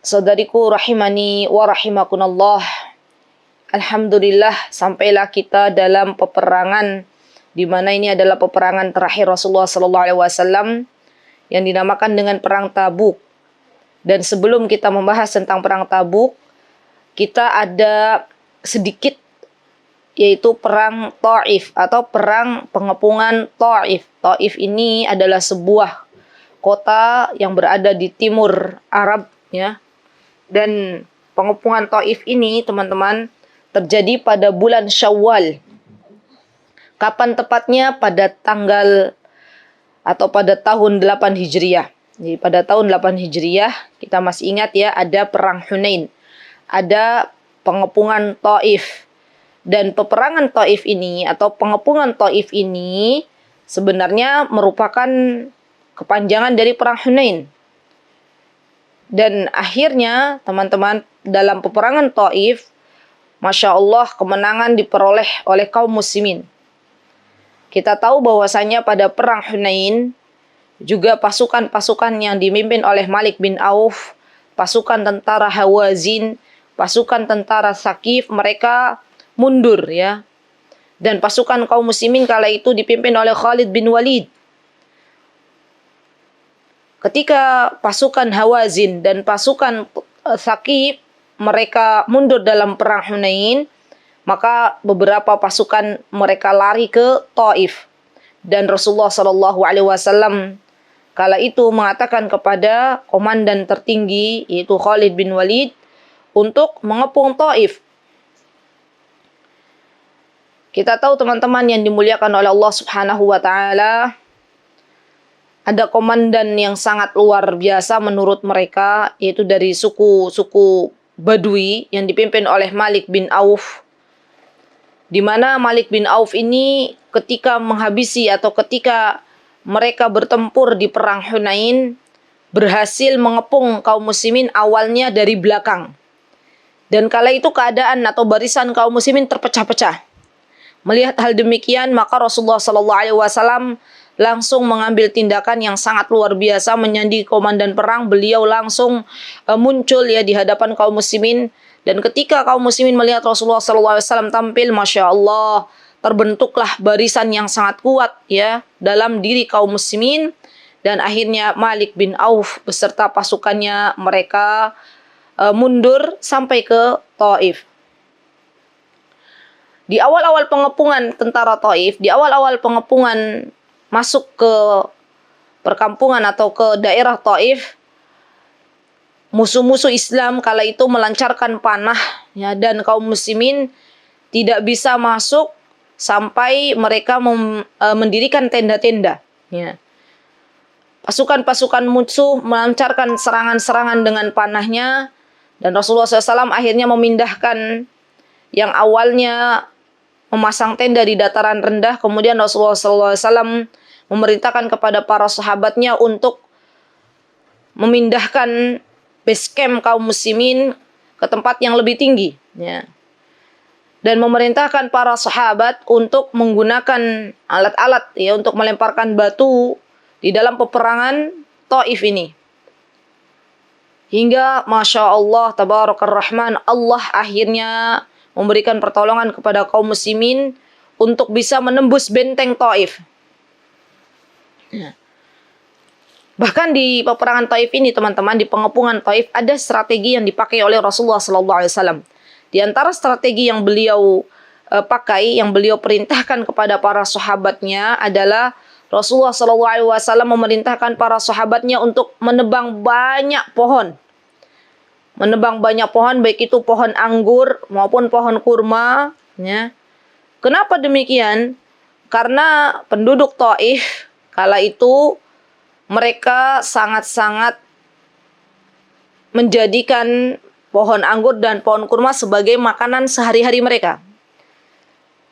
Saudariku rahimani wa rahimakunallah. Alhamdulillah sampailah kita dalam peperangan di mana ini adalah peperangan terakhir Rasulullah sallallahu alaihi wasallam yang dinamakan dengan perang Tabuk. Dan sebelum kita membahas tentang perang Tabuk, kita ada sedikit yaitu perang Taif atau perang pengepungan Taif. Taif ini adalah sebuah kota yang berada di timur Arab ya. Dan pengepungan Taif ini teman-teman terjadi pada bulan Syawal. Kapan tepatnya? Pada tanggal atau pada tahun 8 Hijriah. Jadi pada tahun 8 Hijriah kita masih ingat ya, ada perang Hunain. Ada pengepungan Taif. Dan peperangan Taif ini atau pengepungan Taif ini sebenarnya merupakan kepanjangan dari perang Hunain. Dan akhirnya teman-teman dalam peperangan Taif, Masya Allah kemenangan diperoleh oleh kaum muslimin. Kita tahu bahwasanya pada perang Hunain juga pasukan-pasukan yang dipimpin oleh Malik bin Auf, pasukan tentara Hawazin, pasukan tentara Thaqif, mereka mundur ya. Dan pasukan kaum muslimin kala itu dipimpin oleh Khalid bin Walid. Ketika pasukan Hawazin dan pasukan Thaqif mereka mundur dalam perang Hunain, maka beberapa pasukan mereka lari ke Taif. Dan Rasulullah sallallahu alaihi wasallam kala itu mengatakan kepada komandan tertinggi yaitu Khalid bin Walid untuk mengepung Taif. Kita tahu teman-teman yang dimuliakan oleh Allah Subhanahu wa taala, ada komandan yang sangat luar biasa menurut mereka, yaitu dari suku Badui yang dipimpin oleh Malik bin Auf. Di mana Malik bin Auf ini ketika menghabisi atau ketika mereka bertempur di perang Hunain, berhasil mengepung kaum muslimin awalnya dari belakang. Dan kala itu keadaan atau barisan kaum muslimin terpecah-pecah. Melihat hal demikian, maka Rasulullah SAW langsung mengambil tindakan yang sangat luar biasa, menyandi komandan perang. Beliau langsung muncul ya di hadapan kaum muslimin. Dan ketika kaum muslimin melihat Rasulullah SAW tampil, Masya Allah, terbentuklah barisan yang sangat kuat ya dalam diri kaum muslimin. Dan akhirnya Malik bin Auf beserta pasukannya mereka mundur sampai ke Taif. Di awal-awal pengepungan tentara Taif, di awal-awal pengepungan masuk ke perkampungan atau ke daerah Taif, musuh-musuh Islam kala itu melancarkan panah ya, dan kaum muslimin tidak bisa masuk sampai mereka mendirikan tenda-tenda ya. Pasukan-pasukan musuh melancarkan serangan-serangan dengan panahnya, dan Rasulullah SAW akhirnya memindahkan yang awalnya memasang tenda di dataran rendah. Kemudian Rasulullah SAW memerintahkan kepada para sahabatnya untuk memindahkan base camp kaum muslimin ke tempat yang lebih tinggi ya. Dan memerintahkan para sahabat untuk menggunakan alat-alat ya untuk melemparkan batu di dalam peperangan Taif ini. Hingga Masya Allah Tabarakar Rahman, Allah akhirnya memberikan pertolongan kepada kaum muslimin untuk bisa menembus benteng Taif. Bahkan di peperangan Taif ini teman-teman, di pengepungan Taif ada strategi yang dipakai oleh Rasulullah SAW. Di antara strategi yang beliau pakai, yang beliau perintahkan kepada para sahabatnya adalah Rasulullah SAW memerintahkan para sahabatnya untuk menebang banyak pohon. Menebang banyak pohon, baik itu pohon anggur maupun pohon kurma ya. Kenapa demikian? Karena penduduk Taif kala itu mereka sangat-sangat menjadikan pohon anggur dan pohon kurma sebagai makanan sehari-hari mereka.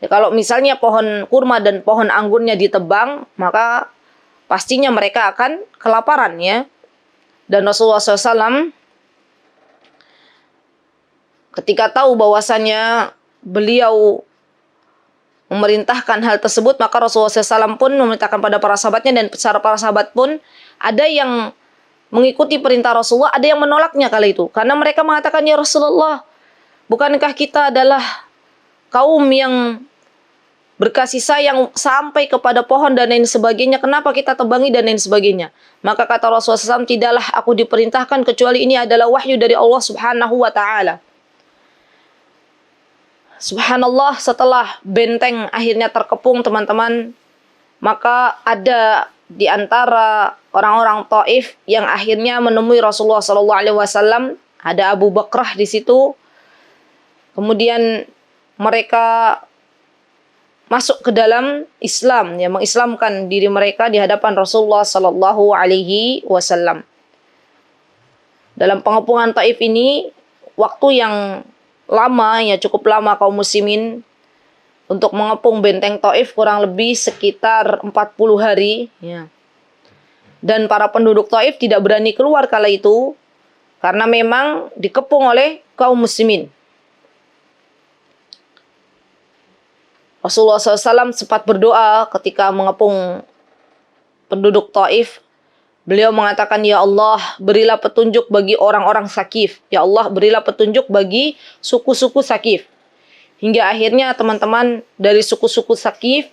Ya, kalau misalnya pohon kurma dan pohon anggurnya ditebang, maka pastinya mereka akan kelaparan ya. Dan Rasulullah SAW ketika tahu bahwasannya beliau memerintahkan hal tersebut, maka Rasulullah SAW pun memerintahkan pada para sahabatnya, dan para sahabat pun ada yang mengikuti perintah Rasulullah, ada yang menolaknya kala itu. Karena mereka mengatakan, ya Rasulullah, bukankah kita adalah kaum yang berkasih sayang sampai kepada pohon dan lain sebagainya, kenapa kita tebangi dan lain sebagainya. Maka kata Rasulullah SAW, tidaklah aku diperintahkan kecuali ini adalah wahyu dari Allah Subhanahu wa ta'ala. Subhanallah, setelah benteng akhirnya terkepung teman-teman, maka ada di antara orang-orang Taif yang akhirnya menemui Rasulullah SAW. Ada Abu Bakrah di situ. Kemudian mereka masuk ke dalam Islam, ya, mengislamkan diri mereka di hadapan Rasulullah sallallahu alaihi wasallam. Dalam pengepungan Taif ini waktu yang lama, ya cukup lama kaum muslimin untuk mengepung benteng Taif, kurang lebih sekitar 40 hari, ya. Dan para penduduk Taif tidak berani keluar kala itu karena memang dikepung oleh kaum muslimin. Rasulullah SAW sempat berdoa ketika mengepung penduduk Taif. Beliau mengatakan, ya Allah, berilah petunjuk bagi orang-orang Sakif. Ya Allah, berilah petunjuk bagi suku-suku Sakif. Hingga akhirnya teman-teman dari suku-suku Sakif,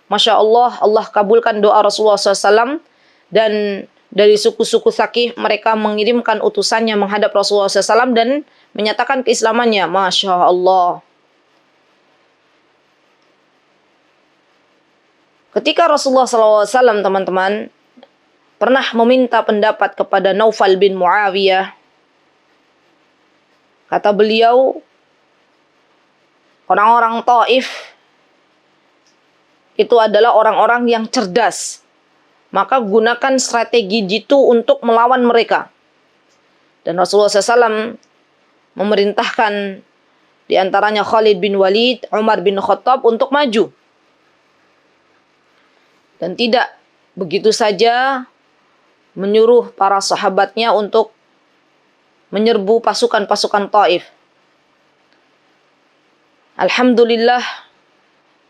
Masya Allah, Allah kabulkan doa Rasulullah SAW. Dan dari suku-suku Sakif, mereka mengirimkan utusannya menghadap Rasulullah SAW dan menyatakan keislamannya. Masya Allah. Ketika Rasulullah SAW, teman-teman, pernah meminta pendapat kepada Naufal bin Muawiyah, kata beliau, orang-orang Taif itu adalah orang-orang yang cerdas. Maka gunakan strategi jitu untuk melawan mereka. Dan Rasulullah SAW memerintahkan di antaranya Khalid bin Walid, Umar bin Khattab untuk maju. Dan tidak begitu saja menyuruh para sahabatnya untuk menyerbu pasukan-pasukan Taif. Alhamdulillah,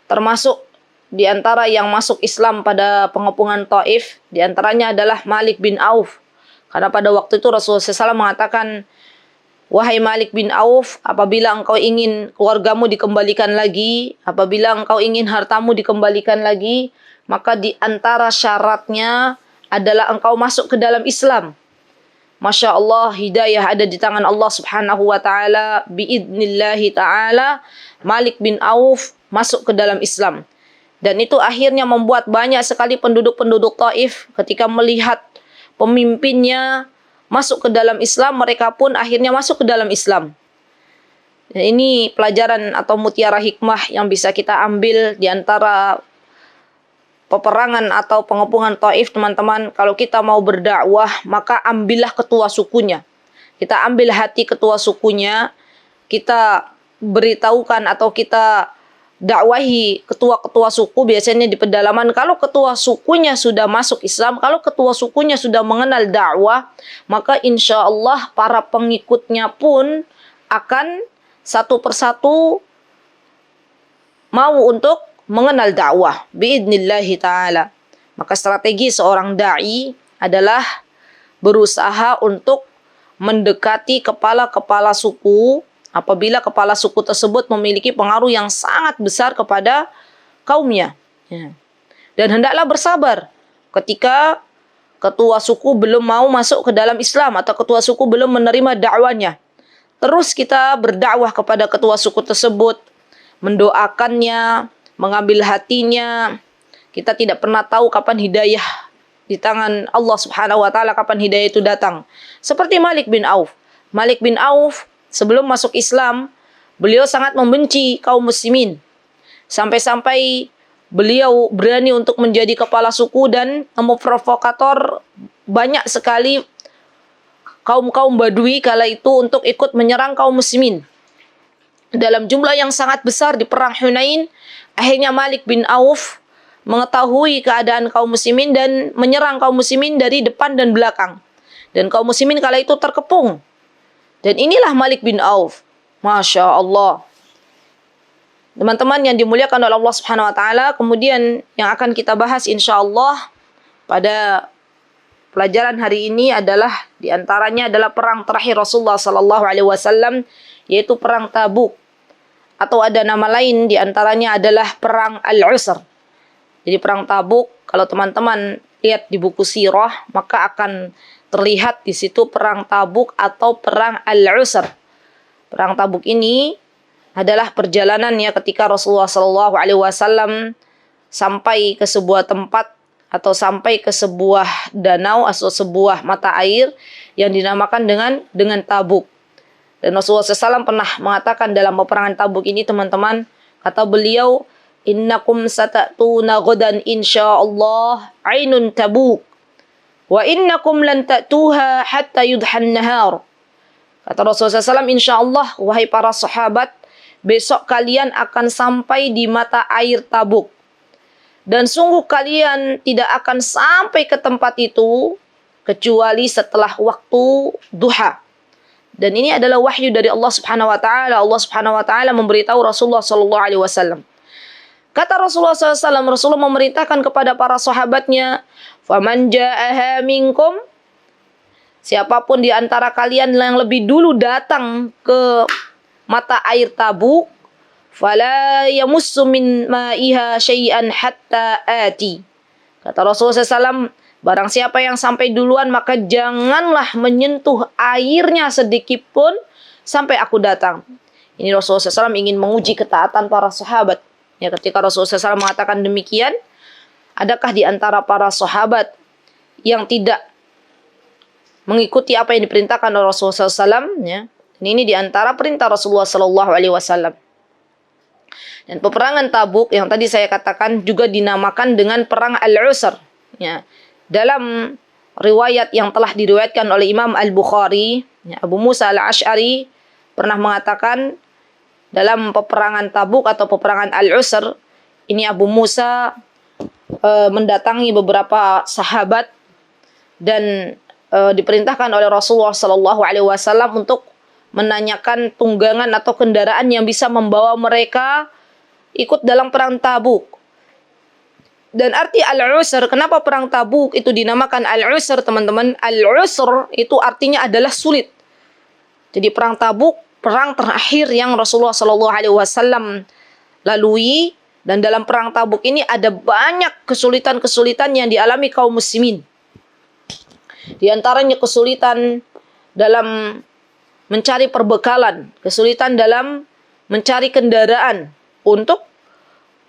termasuk di antara yang masuk Islam pada pengepungan Taif, di antaranya adalah Malik bin Auf. Karena pada waktu itu Rasulullah SAW mengatakan, wahai Malik bin Auf, apabila engkau ingin keluargamu dikembalikan lagi, apabila engkau ingin hartamu dikembalikan lagi, maka di antara syaratnya adalah engkau masuk ke dalam Islam. Masya Allah, hidayah ada di tangan Allah Subhanahu wa ta'ala. Biidnillahi ta'ala, Malik bin Auf masuk ke dalam Islam. Dan itu akhirnya membuat banyak sekali penduduk-penduduk Taif ketika melihat pemimpinnya masuk ke dalam Islam, mereka pun akhirnya masuk ke dalam Islam. Dan ini pelajaran atau mutiara hikmah yang bisa kita ambil di antara peperangan atau pengepungan Taif, teman-teman. Kalau kita mau berdakwah, maka ambillah ketua sukunya. Kita ambil hati ketua sukunya, kita beritahukan atau kita dakwahi ketua-ketua suku biasanya di pedalaman. Kalau ketua sukunya sudah masuk Islam, kalau ketua sukunya sudah mengenal dakwah, maka insya Allah para pengikutnya pun akan satu persatu mau untuk mengenal dakwah biidnillahi ta'ala. Maka strategi seorang da'i adalah berusaha untuk mendekati kepala-kepala suku apabila kepala suku tersebut memiliki pengaruh yang sangat besar kepada kaumnya. Ya. Dan hendaklah bersabar ketika ketua suku belum mau masuk ke dalam Islam atau ketua suku belum menerima dakwanya. Terus kita berdakwah kepada ketua suku tersebut, mendoakannya, mengambil hatinya. Kita tidak pernah tahu kapan hidayah di tangan Allah Subhanahu wa ta'ala, kapan hidayah itu datang. Seperti Malik bin Auf. Malik bin Auf sebelum masuk Islam, beliau sangat membenci kaum muslimin. Sampai-sampai beliau berani untuk menjadi kepala suku dan memprovokator banyak sekali kaum-kaum Badui kala itu untuk ikut menyerang kaum muslimin. Dalam jumlah yang sangat besar di perang Hunain, akhirnya Malik bin Auf mengetahui keadaan kaum muslimin dan menyerang kaum muslimin dari depan dan belakang. Dan kaum muslimin kala itu terkepung. Dan inilah Malik bin Auf. Masya Allah. Teman-teman yang dimuliakan oleh Allah Subhanahu wa ta'ala, kemudian yang akan kita bahas insya Allah pada pelajaran hari ini adalah diantaranya adalah perang terakhir Rasulullah Sallallahu Alaihi Wasallam, yaitu perang Tabuk, atau ada nama lain diantaranya adalah perang Al-Usr. Jadi perang Tabuk, kalau teman-teman lihat di buku sirah, maka akan terlihat di situ perang Tabuk atau perang Al-Usr. Perang Tabuk ini adalah perjalanannya ketika Rasulullah Sallallahu Alaihi Wasallam sampai ke sebuah tempat atau sampai ke sebuah danau atau sebuah mata air yang dinamakan dengan Tabuk. Dan Rasulullah SAW pernah mengatakan dalam peperangan Tabuk ini, teman-teman, kata beliau, innakum satatuna ghadan insyaallah ainun Tabuk wa innakum lan ta'tuha hatta yudhan nahar. Kata Rasulullah SAW, insyaallah wahai para sahabat, besok kalian akan sampai di mata air Tabuk. Dan sungguh kalian tidak akan sampai ke tempat itu kecuali setelah waktu duha. Dan ini adalah wahyu dari Allah Subhanahu wa taala. Allah Subhanahu wa taala memberitahu Rasulullah sallallahu alaihi wasallam. Kata Rasulullah SAW, Rasulullah memerintahkan kepada para sahabatnya, "Faman ja'aha minkum", siapapun di antara kalian yang lebih dulu datang ke mata air Tabuk, fala yamussu min ma'iha syai'an hatta ati. Kata Rasulullah SAW, barang siapa yang sampai duluan maka janganlah menyentuh airnya sedikit pun sampai aku datang. Ini Rasulullah SAW ingin menguji ketaatan para sahabat. Ya, ketika Rasulullah SAW mengatakan demikian, adakah di antara para sahabat yang tidak mengikuti apa yang diperintahkan oleh Rasulullah SAW? Ya. Ini di antara perintah Rasulullah SAW. Dan peperangan Tabuk yang tadi saya katakan juga dinamakan dengan perang Al-Usr. Ya. Dalam riwayat yang telah diriwayatkan oleh Imam Al-Bukhari, ya, Abu Musa Al-Asy'ari pernah mengatakan dalam peperangan Tabuk atau peperangan Al-Usr, ini Abu Musa mendatangi beberapa sahabat dan diperintahkan oleh Rasulullah SAW untuk menanyakan tunggangan atau kendaraan yang bisa membawa mereka ikut dalam perang Tabuk. Dan arti Al-Usr, kenapa perang Tabuk itu dinamakan Al-Usr, teman-teman? Al-Usr itu artinya adalah sulit. Jadi perang Tabuk, perang terakhir yang Rasulullah SAW lalui, dan dalam perang Tabuk ini ada banyak kesulitan-kesulitan yang dialami kaum muslimin. Di antaranya kesulitan dalam mencari perbekalan, kesulitan dalam mencari kendaraan untuk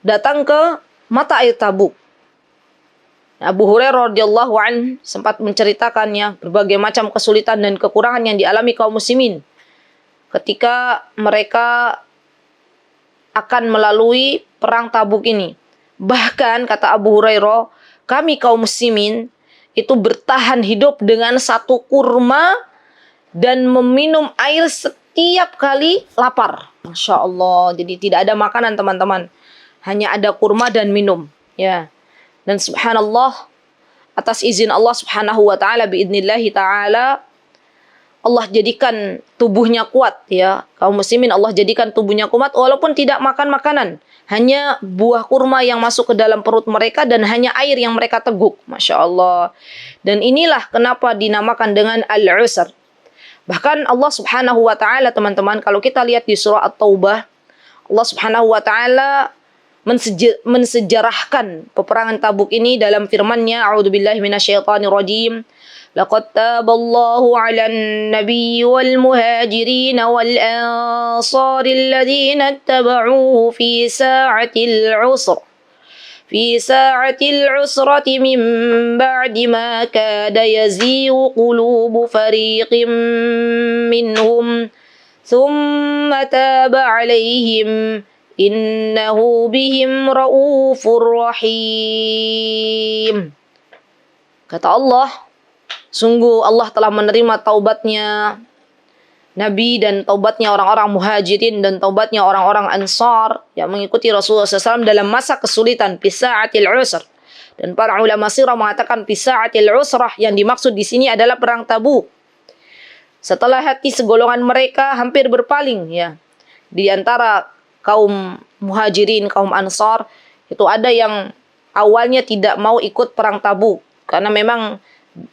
datang ke mata air Tabuk. Abu Hurairah radhiyallahu anhu sempat menceritakannya berbagai macam kesulitan dan kekurangan yang dialami kaum muslimin ketika mereka akan melalui perang Tabuk ini. Bahkan kata Abu Hurairah, kami kaum muslimin itu bertahan hidup dengan satu kurma dan meminum air setiap kali lapar. Masya Allah. Jadi tidak ada makanan, teman-teman. Hanya ada kurma dan minum. Ya. Dan subhanallah, atas izin Allah Subhanahu wa taala, biidnillahi taala, Allah jadikan tubuhnya kuat, ya. Kaum muslimin Allah jadikan tubuhnya kuat walaupun tidak makan makanan. Hanya buah kurma yang masuk ke dalam perut mereka dan hanya air yang mereka teguk. Masya Allah. Dan inilah kenapa dinamakan dengan Al-Usr. Bahkan Allah Subhanahu wa taala, teman-teman, kalau kita lihat di surah At-Taubah, Allah Subhanahu wa taala mensejarahkan peperangan Tabuk ini dalam firman-Nya, a'udzubillahi minasyaitonir rajim. Laqad taballahu 'alan nabiyyi wal muhajirin wal ansari alladziina ittaba'uuhu fi sa'atil 'usr. في ساعة العسرة من بعد ما كاد يزيغ قلوب فريق منهم ثم تاب عليهم إنه بهم رؤوف رحيم. Kata Allah, sungguh Allah telah menerima taubatnya Nabi dan taubatnya orang-orang muhajirin dan taubatnya orang-orang ansar yang mengikuti Rasulullah SAW dalam masa kesulitan, pisa'atil usr. Dan para ulama sirah mengatakan pisa'atil usrah yang dimaksud di sini adalah perang Tabuk. Setelah hati segolongan mereka hampir berpaling, ya. Di antara kaum muhajirin, kaum ansar, itu ada yang awalnya tidak mau ikut perang Tabuk karena memang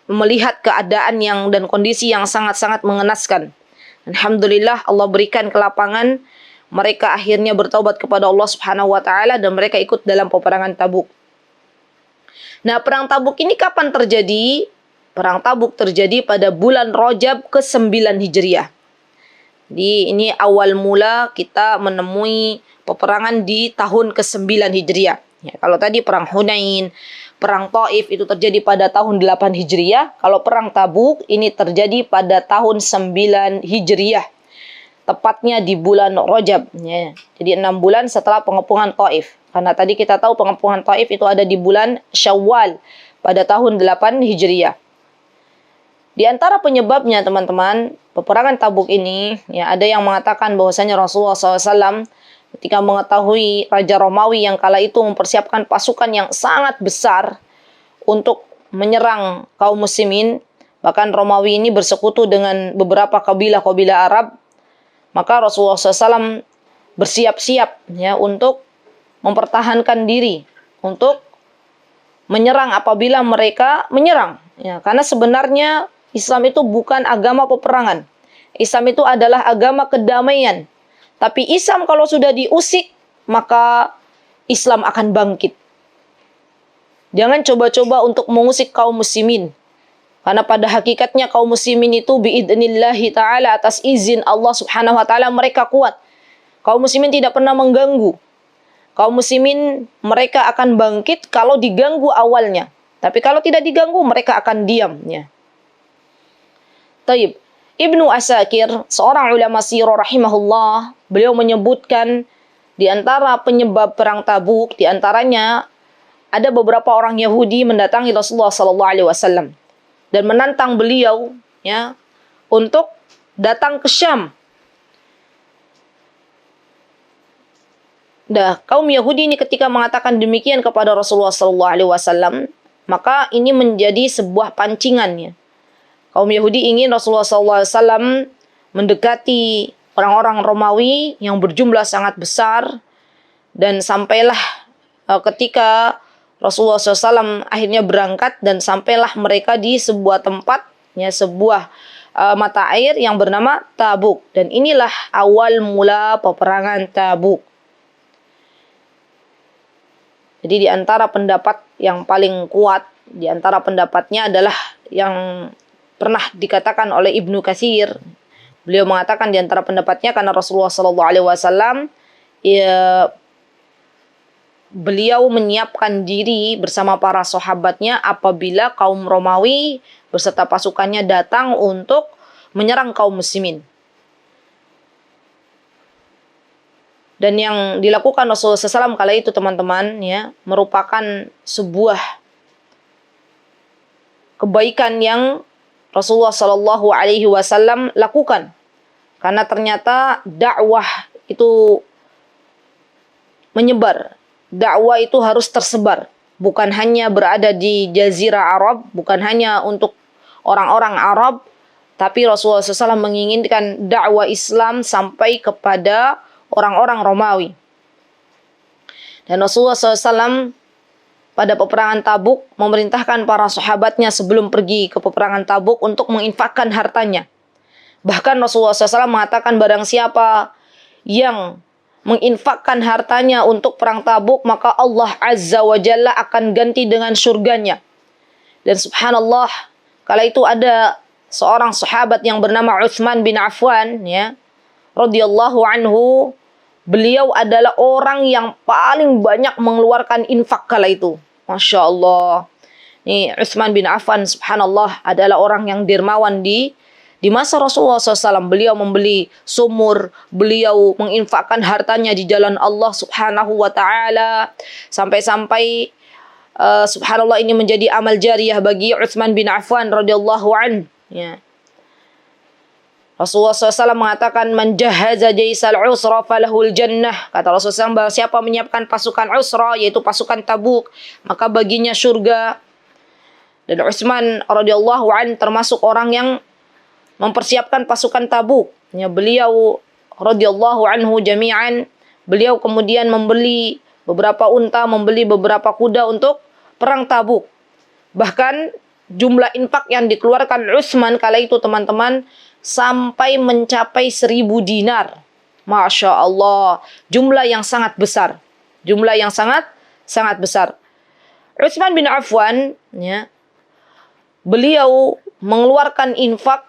melihat keadaan dan kondisi yang sangat-sangat mengenaskan. Alhamdulillah Allah berikan kelapangan, mereka akhirnya bertaubat kepada Allah Subhanahu wa taala dan mereka ikut dalam peperangan Tabuk. Nah, perang Tabuk ini kapan terjadi? Perang Tabuk terjadi pada bulan Rajab ke-9 Hijriah. Jadi ini awal mula kita menemui peperangan di tahun ke-9 Hijriah. Ya, kalau tadi perang Hunain, perang Taif itu terjadi pada tahun 8 Hijriah. Kalau perang Tabuk ini terjadi pada tahun 9 Hijriah. Tepatnya di bulan Rajab. Ya. Jadi 6 bulan setelah pengepungan Taif. Karena tadi kita tahu pengepungan Taif itu ada di bulan Syawal pada tahun 8 Hijriah. Di antara penyebabnya teman-teman, peperangan Tabuk ini, ya ada yang mengatakan bahwasanya Rasulullah SAW ketika mengetahui Raja Romawi yang kala itu mempersiapkan pasukan yang sangat besar untuk menyerang kaum muslimin, bahkan Romawi ini bersekutu dengan beberapa kabilah-kabilah Arab, maka Rasulullah SAW bersiap-siap ya untuk mempertahankan diri, untuk menyerang apabila mereka menyerang. Ya, karena sebenarnya Islam itu bukan agama peperangan. Islam itu adalah agama kedamaian. Tapi Islam kalau sudah diusik, maka Islam akan bangkit. Jangan coba-coba untuk mengusik kaum muslimin. Karena pada hakikatnya kaum muslimin itu biidnillahi ta'ala, atas izin Allah subhanahu wa ta'ala mereka kuat. Kaum muslimin tidak pernah mengganggu. Kaum muslimin mereka akan bangkit kalau diganggu awalnya. Tapi kalau tidak diganggu mereka akan diam. Ya. Taib. Ibnu Asakir, seorang ulama sirah rahimahullah, beliau menyebutkan di antara penyebab perang Tabuk, di antaranya ada beberapa orang Yahudi mendatangi Rasulullah SAW dan menantang beliau ya untuk datang ke Syam. Kaum Yahudi ini ketika mengatakan demikian kepada Rasulullah SAW, maka ini menjadi sebuah pancingannya. Kaum Yahudi ingin Rasulullah SAW mendekati orang-orang Romawi yang berjumlah sangat besar, dan sampailah ketika Rasulullah SAW akhirnya berangkat dan sampailah mereka di sebuah tempat, ya, sebuah mata air yang bernama Tabuk, dan inilah awal mula peperangan Tabuk. Jadi di antara pendapat yang paling kuat, di antara pendapatnya adalah yang pernah dikatakan oleh Ibnu Katsir. Beliau mengatakan di antara pendapatnya karena Rasulullah SAW beliau menyiapkan diri bersama para sahabatnya apabila kaum Romawi beserta pasukannya datang untuk menyerang kaum muslimin. Dan yang dilakukan Rasulullah SAW kala itu teman-teman ya merupakan sebuah kebaikan yang Rasulullah SAW lakukan, karena ternyata dakwah itu menyebar, dakwah itu harus tersebar, bukan hanya berada di Jazirah Arab, bukan hanya untuk orang-orang Arab, tapi Rasulullah SAW menginginkan dakwah Islam sampai kepada orang-orang Romawi. Dan Rasulullah SAW pada peperangan Tabuk memerintahkan para sahabatnya sebelum pergi ke peperangan Tabuk untuk menginfakkan hartanya. Bahkan Rasulullah SAW mengatakan barang siapa yang menginfakkan hartanya untuk perang Tabuk, maka Allah Azza wa Jalla akan ganti dengan surganya. Dan subhanallah, kala itu ada seorang sahabat yang bernama Utsman bin Affan ya, radhiyallahu anhu. Beliau adalah orang yang paling banyak mengeluarkan infak kala itu. Masya Allah. Nih, Utsman bin Affan subhanallah adalah orang yang dermawan di masa Rasulullah SAW. Beliau membeli sumur, beliau menginfakkan hartanya di jalan Allah subhanahu wa ta'ala. Sampai-sampai subhanallah ini menjadi amal jariyah bagi Utsman bin Affan radhiyallahu anhu. Ya. Rasulullah SAW mengatakan man jahaza jaisal usra falahul jannah. Kata Rasulullah SAW, siapa menyiapkan pasukan usra, yaitu pasukan Tabuk, maka baginya surga. Dan Utsman radhiyallahu anhu termasuk orang yang mempersiapkan pasukan Tabuk. Ya, beliau radhiyallahu anhu jami'an, beliau kemudian membeli beberapa unta, membeli beberapa kuda untuk perang Tabuk. Bahkan jumlah infak yang dikeluarkan Utsman kala itu teman-teman sampai mencapai 1.000 dinar. Masya Allah, jumlah yang sangat besar. Jumlah yang sangat besar. Utsman bin Affan, ya, beliau mengeluarkan infak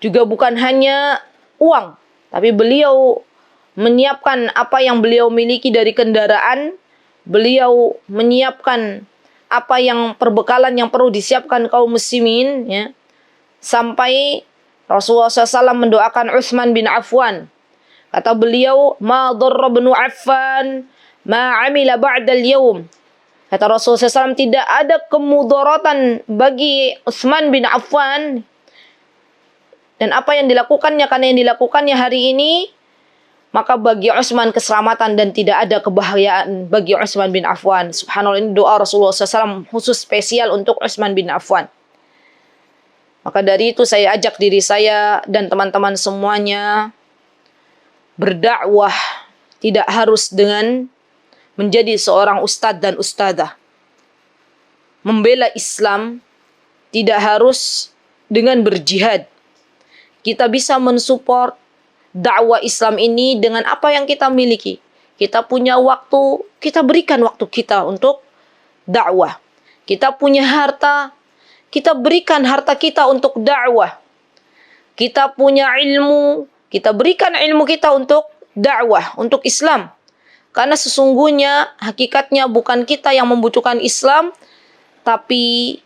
juga bukan hanya uang, tapi beliau menyiapkan apa yang beliau miliki dari kendaraan, beliau menyiapkan apa yang perbekalan yang perlu disiapkan kaum muslimin, ya, sampai Rasulullah SAW mendoakan Utsman bin Affan. Kata beliau, ma dharra ibnu Affan ma amila ba'dal yaum. Kata Rasulullah SAW, tidak ada kemudaratan bagi Utsman bin Affan dan apa yang dilakukannya, karena yang dilakukannya hari ini, maka bagi Utsman keselamatan dan tidak ada kebahagiaan bagi Utsman bin Affan. Subhanallah, ini doa Rasulullah SAW khusus spesial untuk Utsman bin Affan. Maka dari itu saya ajak diri saya dan teman-teman semuanya berdakwah tidak harus dengan menjadi seorang ustadz dan ustadzah. Membela Islam tidak harus dengan berjihad. Kita bisa mensupport dakwah Islam ini dengan apa yang kita miliki. Kita punya waktu, kita berikan waktu kita untuk dakwah. Kita punya harta, kita berikan harta kita untuk dakwah. Kita punya ilmu, kita berikan ilmu kita untuk dakwah, untuk Islam. Karena sesungguhnya hakikatnya bukan kita yang membutuhkan Islam, tapi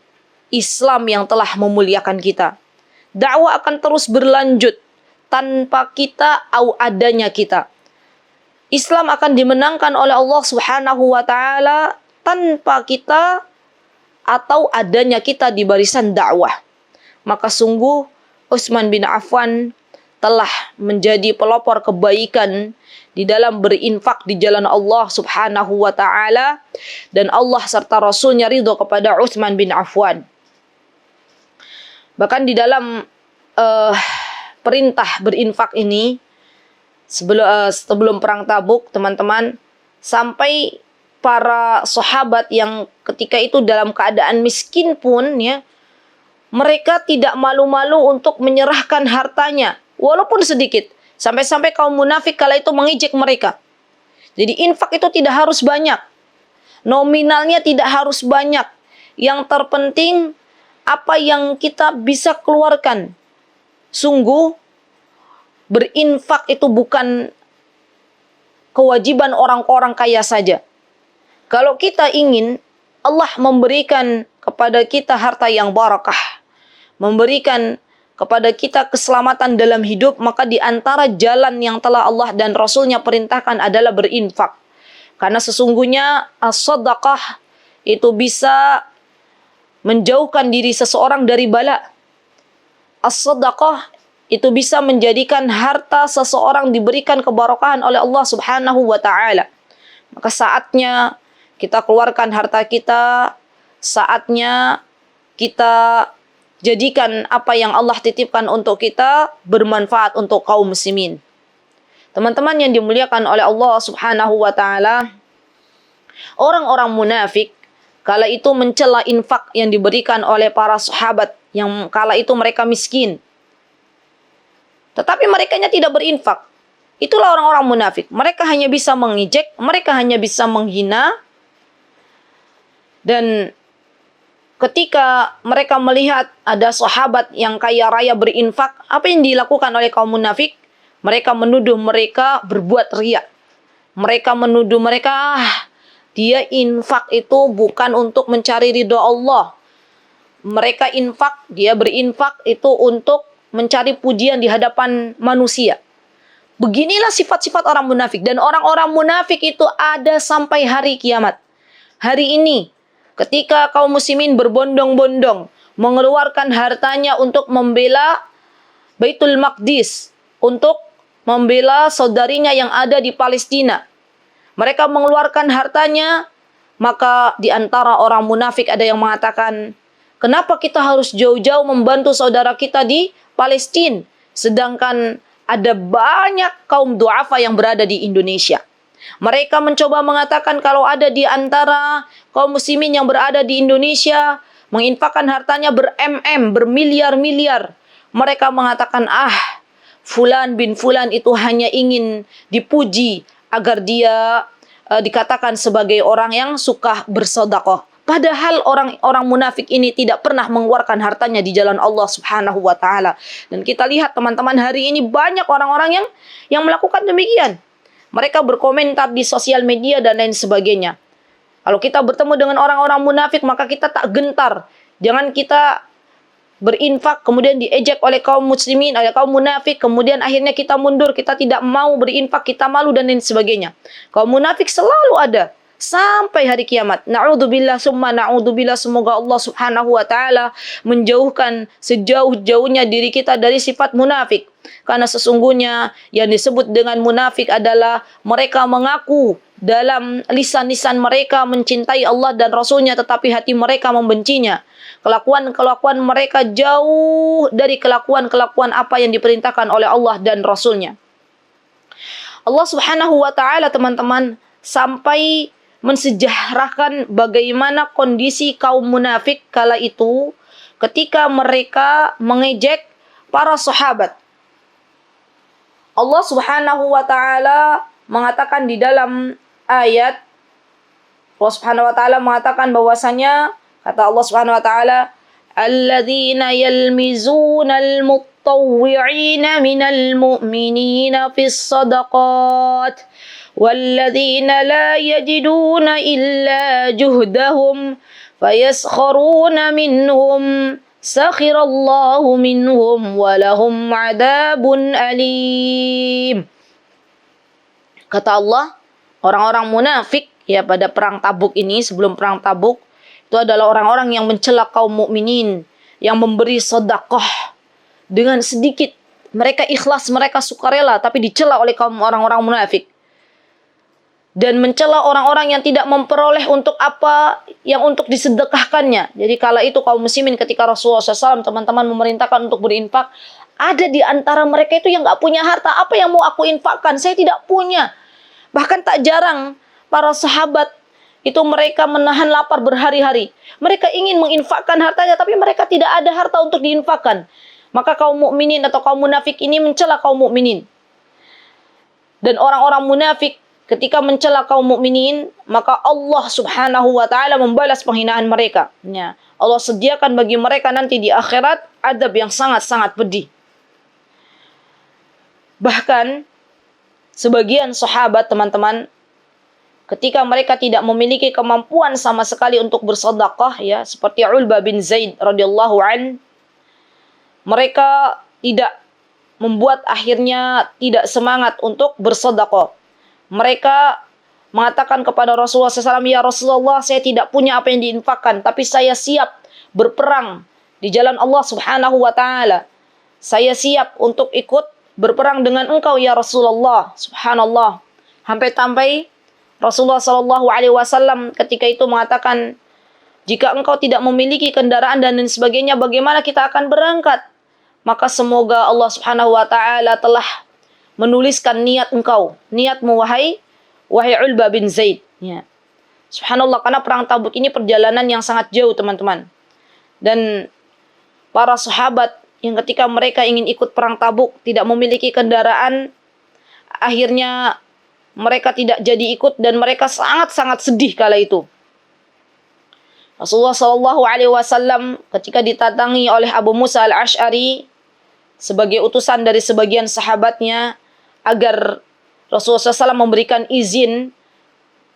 Islam yang telah memuliakan kita. Dakwah akan terus berlanjut tanpa kita atau adanya kita. Islam akan dimenangkan oleh Allah Subhanahu wa taala tanpa kita atau adanya kita di barisan dakwah. Maka sungguh Utsman bin Affan telah menjadi pelopor kebaikan di dalam berinfak di jalan Allah Subhanahu wa taala, dan Allah serta Rasulnya ridho kepada Utsman bin Affan. Bahkan di dalam perintah berinfak ini sebelum perang Tabuk, teman-teman, sampai para sahabat yang ketika itu dalam keadaan miskin pun, ya, mereka tidak malu-malu untuk menyerahkan hartanya walaupun sedikit. Sampai-sampai kaum munafik kala itu mengejek mereka. Jadi infak itu tidak harus banyak. Nominalnya tidak harus banyak. Yang terpenting apa yang kita bisa keluarkan. Sungguh berinfak itu bukan kewajiban orang-orang kaya saja. Kalau kita ingin Allah memberikan kepada kita harta yang barakah, memberikan kepada kita keselamatan dalam hidup, maka di antara jalan yang telah Allah dan Rasulnya perintahkan adalah berinfak. Karena sesungguhnya as-sadaqah itu bisa menjauhkan diri seseorang dari bala. As-sadaqah itu bisa menjadikan harta seseorang diberikan keberkahan oleh Allah Subhanahu wa taala. Maka saatnya kita keluarkan harta kita, saatnya kita jadikan apa yang Allah titipkan untuk kita bermanfaat untuk kaum muslimin. Teman-teman yang dimuliakan oleh Allah Subhanahu wa taala, orang-orang munafik kala itu mencela infak yang diberikan oleh para sahabat yang kala itu mereka miskin. Tetapi mereka tidak berinfak. Itulah orang-orang munafik. Mereka hanya bisa mengejek, mereka hanya bisa menghina. Dan ketika mereka melihat ada sahabat yang kaya raya berinfak, apa yang dilakukan oleh kaum munafik? Mereka menuduh mereka berbuat riya. Mereka menuduh mereka, dia infak itu bukan untuk mencari ridho Allah. Mereka infak, dia berinfak itu untuk mencari pujian di hadapan manusia. Beginilah sifat-sifat orang munafik. Dan orang-orang munafik itu ada sampai hari kiamat. Hari ini, ketika kaum muslimin berbondong-bondong mengeluarkan hartanya untuk membela Baitul Maqdis, untuk membela saudarinya yang ada di Palestina, mereka mengeluarkan hartanya, maka di antara orang munafik ada yang mengatakan, kenapa kita harus jauh-jauh membantu saudara kita di Palestina, sedangkan ada banyak kaum duafa yang berada di Indonesia. Mereka mencoba mengatakan kalau ada di antara kaum muslimin yang berada di Indonesia menginfakkan hartanya bermiliar-miliar. Mereka mengatakan, Fulan bin Fulan itu hanya ingin dipuji agar dia dikatakan sebagai orang yang suka bersedekah. Padahal orang-orang munafik ini tidak pernah mengeluarkan hartanya di jalan Allah Subhanahu wa taala. Dan kita lihat teman-teman, hari ini banyak orang-orang yang melakukan demikian. Mereka berkomentar di sosial media dan lain sebagainya. Kalau kita bertemu dengan orang-orang munafik, maka kita tak gentar. Jangan kita berinfak kemudian diejek oleh kaum muslimin, oleh kaum munafik, kemudian akhirnya kita mundur, kita tidak mau berinfak, kita malu dan lain sebagainya. Kaum munafik selalu ada sampai hari kiamat. Na'udzubillah summa na'udzubillah, semoga Allah Subhanahu wa taala menjauhkan sejauh-jauhnya diri kita dari sifat munafik. Karena sesungguhnya yang disebut dengan munafik adalah mereka mengaku dalam lisan-lisan mereka mencintai Allah dan Rasulnya, tetapi hati mereka membencinya. Kelakuan-kelakuan mereka jauh dari kelakuan-kelakuan apa yang diperintahkan oleh Allah dan Rasulnya. Allah Subhanahu wa taala, teman-teman, sampai mensejarahkan bagaimana kondisi kaum munafik kala itu ketika mereka mengejek para sahabat. Allah Subhanahu wa taala mengatakan di dalam ayat, Allah Subhanahu wa taala mengatakan bahwasanya, kata Allah Subhanahu wa taala, alladzina yalmizuna al-mutawwi'ina minal mu'minina fis sadaqat والذين لا يجدون إلا جهدهم فيسخرون منهم سخر الله منهم ولهم عذاب أليم. Kata Allah, orang-orang munafik ya pada perang Tabuk ini, sebelum perang Tabuk, itu adalah orang-orang yang mencela kaum mukminin, yang memberi sedekah dengan sedikit. Mereka ikhlas, mereka sukarela, tapi dicela oleh kaum orang-orang munafik. Dan mencela orang-orang yang tidak memperoleh untuk apa yang untuk disedekahkannya. Jadi kala itu kaum muslimin ketika Rasulullah SAW, teman-teman, memerintahkan untuk berinfak, ada di antara mereka itu yang gak punya harta. Apa yang mau aku infakkan? Saya tidak punya. Bahkan tak jarang para sahabat itu mereka menahan lapar berhari-hari. Mereka ingin menginfakkan hartanya, tapi mereka tidak ada harta untuk diinfakkan. Maka kaum mukminin atau kaum munafik ini mencela kaum mukminin. Dan orang-orang munafik ketika mencela kaum mukminin, maka Allah Subhanahu wa taala membalas penghinaan mereka. Ya, Allah sediakan bagi mereka nanti di akhirat adab yang sangat-sangat pedih. Bahkan sebagian sahabat, teman-teman, ketika mereka tidak memiliki kemampuan sama sekali untuk bersedekah, ya, seperti Ulbah bin Zaid radhiyallahu an, mereka tidak membuat akhirnya tidak semangat untuk bersedekah. Mereka mengatakan kepada Rasulullah SAW, ya Rasulullah, saya tidak punya apa yang diinfakkan, tapi saya siap berperang di jalan Allah Subhanahu wa taala. Saya siap untuk ikut berperang dengan engkau ya Rasulullah. Subhanallah. Sampai Rasulullah SAW ketika itu mengatakan, jika engkau tidak memiliki kendaraan dan lain sebagainya, bagaimana kita akan berangkat? Maka semoga Allah Subhanahu wa taala telah menuliskan niat engkau, niatmu wahai Ulbah bin Zaid. Ya. Subhanallah, karena perang Tabuk ini perjalanan yang sangat jauh, teman-teman. Dan para sahabat yang ketika mereka ingin ikut perang Tabuk tidak memiliki kendaraan, akhirnya mereka tidak jadi ikut dan mereka sangat-sangat sedih kala itu. Rasulullah SAW ketika didatangi oleh Abu Musa al-Ash'ari sebagai utusan dari sebagian sahabatnya agar Rasulullah SAW memberikan izin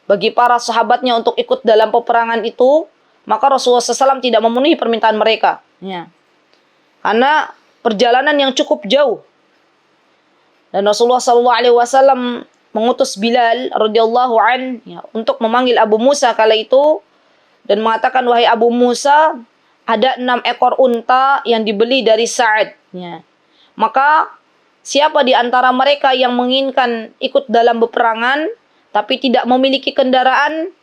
bagi para sahabatnya untuk ikut dalam peperangan itu, maka Rasulullah SAW tidak memenuhi permintaan mereka. Ya. Karena perjalanan yang cukup jauh. Dan Rasulullah SAW mengutus Bilal radhiyallahu an, ya, untuk memanggil Abu Musa kala itu dan mengatakan, wahai Abu Musa, ada 6 ekor unta yang dibeli dari Sa'ad. Ya. Maka siapa di antara mereka yang menginginkan ikut dalam peperangan tapi tidak memiliki kendaraan,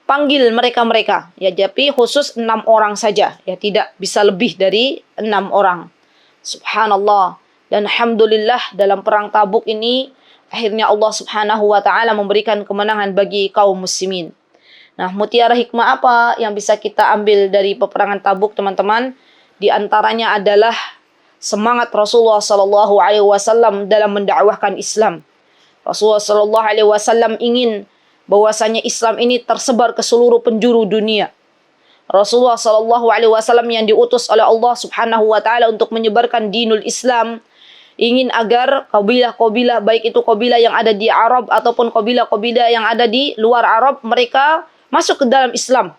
panggil mereka-mereka. Ya, tapi khusus 6 orang saja. Ya, tidak bisa lebih dari 6 orang. Subhanallah. Dan alhamdulillah dalam perang Tabuk ini akhirnya Allah Subhanahu wa taala memberikan kemenangan bagi kaum muslimin. Nah, mutiara hikmah apa yang bisa kita ambil dari peperangan Tabuk, teman-teman? Di antaranya adalah semangat Rasulullah Sallallahu Alaihi Wasallam dalam mendakwahkan Islam. Rasulullah Sallallahu Alaihi Wasallam ingin bahwasanya Islam ini tersebar ke seluruh penjuru dunia. Rasulullah Sallallahu Alaihi Wasallam yang diutus oleh Allah Subhanahu Wa Taala untuk menyebarkan dinul Islam, ingin agar kabilah-kabilah, baik itu kabilah yang ada di Arab ataupun kabilah-kabilah yang ada di luar Arab, mereka masuk ke dalam Islam.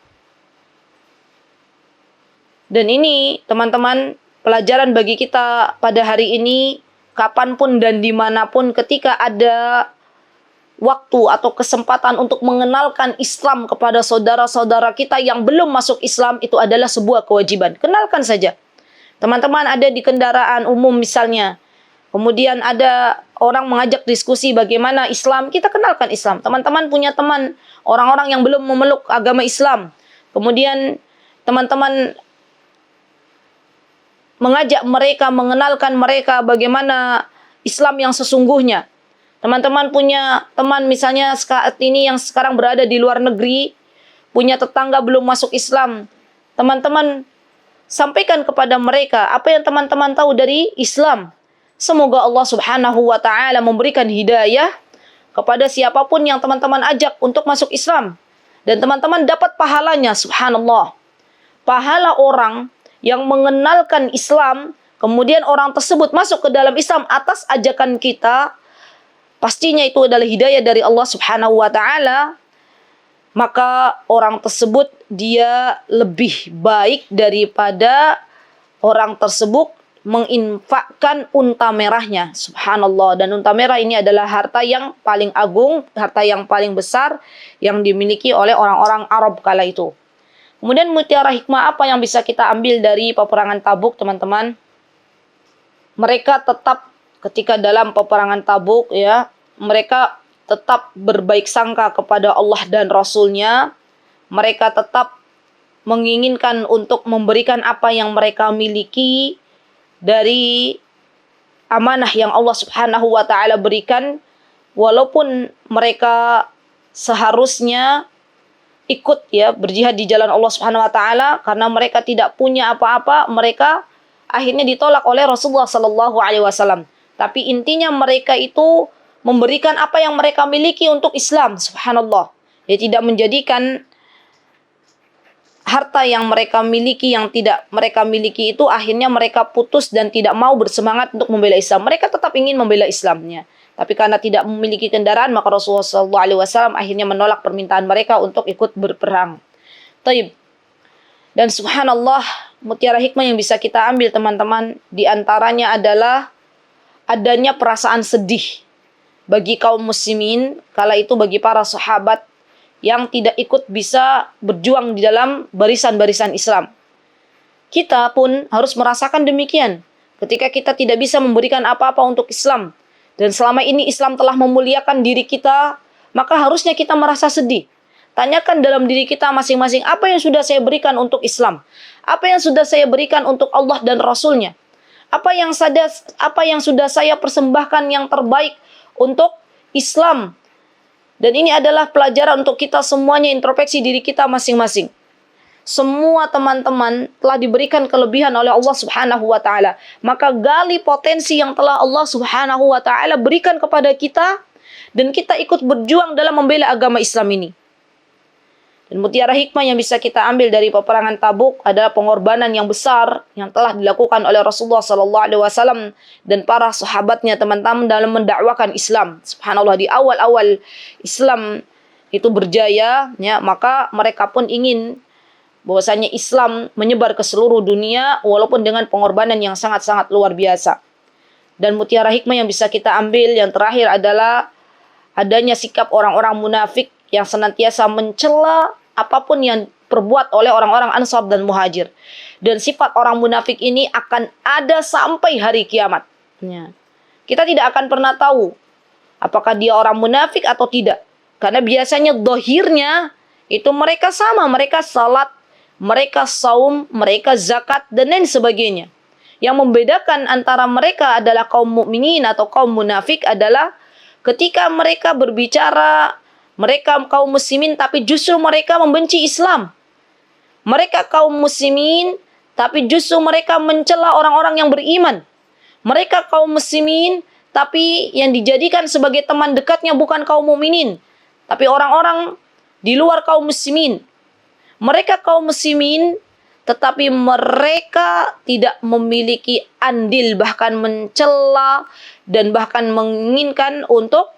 Dan ini, teman-teman, pelajaran bagi kita pada hari ini, kapanpun dan dimanapun ketika ada waktu atau kesempatan untuk mengenalkan Islam kepada saudara-saudara kita yang belum masuk Islam, itu adalah sebuah kewajiban. Kenalkan saja. Teman-teman ada di kendaraan umum misalnya, kemudian ada orang mengajak diskusi bagaimana Islam, kita kenalkan Islam. Teman-teman punya teman, orang-orang yang belum memeluk agama Islam. Kemudian teman-teman mengajak mereka, mengenalkan mereka bagaimana Islam yang sesungguhnya. Teman-teman punya teman misalnya saat ini yang sekarang berada di luar negeri, punya tetangga belum masuk Islam. Teman-teman sampaikan kepada mereka apa yang teman-teman tahu dari Islam. Semoga Allah Subhanahu wa Ta'ala memberikan hidayah kepada siapapun yang teman-teman ajak untuk masuk Islam. Dan teman-teman dapat pahalanya, subhanallah. Pahala orang yang mengenalkan Islam, kemudian orang tersebut masuk ke dalam Islam atas ajakan kita, pastinya itu adalah hidayah dari Allah Subhanahu wa Ta'ala. Maka orang tersebut dia lebih baik daripada orang tersebut menginfakkan unta merahnya. Subhanallah. Dan unta merah ini adalah harta yang paling agung, harta yang paling besar yang dimiliki oleh orang-orang Arab kala itu. Kemudian mutiara hikmah apa yang bisa kita ambil dari peperangan Tabuk, teman-teman? Mereka tetap ketika dalam peperangan Tabuk, ya, mereka tetap berbaik sangka kepada Allah dan Rasul-Nya. Mereka tetap menginginkan untuk memberikan apa yang mereka miliki dari amanah yang Allah Subhanahu wa Ta'ala berikan, walaupun mereka seharusnya ikut, ya, berjihad di jalan Allah Subhanahu wa Ta'ala, karena mereka tidak punya apa-apa, mereka akhirnya ditolak oleh Rasulullah Sallallahu Alaihi Wasallam. Tapi intinya mereka itu memberikan apa yang mereka miliki untuk Islam, subhanallah. Ya, tidak menjadikan harta yang mereka miliki, yang tidak mereka miliki itu akhirnya mereka putus dan tidak mau bersemangat untuk membela Islam. Mereka tetap ingin membela Islamnya. Tapi karena tidak memiliki kendaraan, maka Rasulullah SAW akhirnya menolak permintaan mereka untuk ikut berperang. Taib. Dan subhanallah, mutiara hikmah yang bisa kita ambil, teman-teman, di antaranya adalah adanya perasaan sedih bagi kaum muslimin, kala itu bagi para sahabat yang tidak ikut bisa berjuang di dalam barisan-barisan Islam. Kita pun harus merasakan demikian. Ketika kita tidak bisa memberikan apa-apa untuk Islam, dan selama ini Islam telah memuliakan diri kita, maka harusnya kita merasa sedih. Tanyakan dalam diri kita masing-masing, apa yang sudah saya berikan untuk Islam? Apa yang sudah saya berikan untuk Allah dan Rasul-Nya? Apa yang sudah saya persembahkan yang terbaik untuk Islam? Dan ini adalah pelajaran untuk kita semuanya, introspeksi diri kita masing-masing. Semua teman-teman telah diberikan kelebihan oleh Allah Subhanahu wa Ta'ala. Maka gali potensi yang telah Allah Subhanahu wa Ta'ala berikan kepada kita, dan kita ikut berjuang dalam membela agama Islam ini. Dan mutiara hikmah yang bisa kita ambil dari peperangan Tabuk adalah pengorbanan yang besar yang telah dilakukan oleh Rasulullah SAW dan para sahabatnya, teman-teman, dalam mendakwakan Islam. Subhanallah, di awal-awal Islam itu berjaya, ya, maka mereka pun ingin bahwasanya Islam menyebar ke seluruh dunia walaupun dengan pengorbanan yang sangat-sangat luar biasa. Dan mutiara hikmah yang bisa kita ambil yang terakhir adalah adanya sikap orang-orang munafik yang senantiasa mencela apapun yang perbuat oleh orang-orang Ansar dan Muhajir. Dan sifat orang munafik ini akan ada sampai hari kiamat. Ya. Kita tidak akan pernah tahu apakah dia orang munafik atau tidak. Karena biasanya dohirnya itu mereka sama. Mereka salat, mereka saum, mereka zakat, dan lain sebagainya. Yang membedakan antara mereka adalah kaum mukminin atau kaum munafik adalah ketika mereka berbicara Mereka kaum muslimin tapi justru mereka membenci Islam. Mereka kaum muslimin tapi justru mereka mencela orang-orang yang beriman. Mereka kaum muslimin tapi yang dijadikan sebagai teman dekatnya bukan kaum mukminin, tapi orang-orang di luar kaum muslimin. Mereka kaum muslimin tetapi mereka tidak memiliki andil, bahkan mencela dan bahkan menginginkan untuk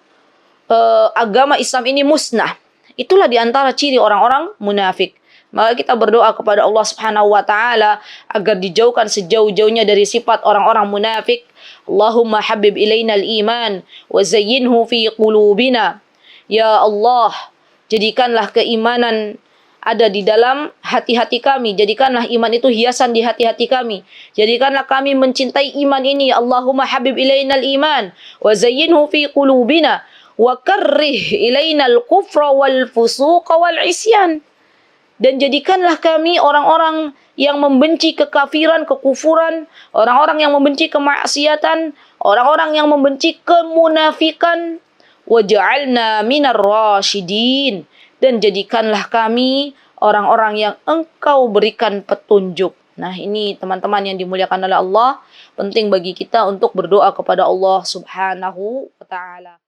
agama Islam ini musnah. Itulah diantara ciri orang-orang munafik. Maka kita berdoa kepada Allah Subhanahu wa taala agar dijauhkan sejauh-jauhnya dari sifat orang-orang munafik. Allahumma habib ilaina al-iman wa zayyinhu fi qulubina. Ya Allah, jadikanlah keimanan ada di dalam hati-hati kami. Jadikanlah iman itu hiasan di hati-hati kami. Jadikanlah kami mencintai iman ini. Allahumma habib ilaina al-iman wa zayyinhu fi qulubina wa karrih ilaina al-kufra wal fusuqa wal isyan. Dan jadikanlah kami orang-orang yang membenci kekafiran, kekufuran, orang-orang yang membenci kemaksiatan, orang-orang yang membenci kemunafikan. Waj'alna minar rasyidin. Dan jadikanlah kami orang-orang yang Engkau berikan petunjuk. Nah, ini teman-teman yang dimuliakan oleh Allah, penting bagi kita untuk berdoa kepada Allah Subhanahu wa taala.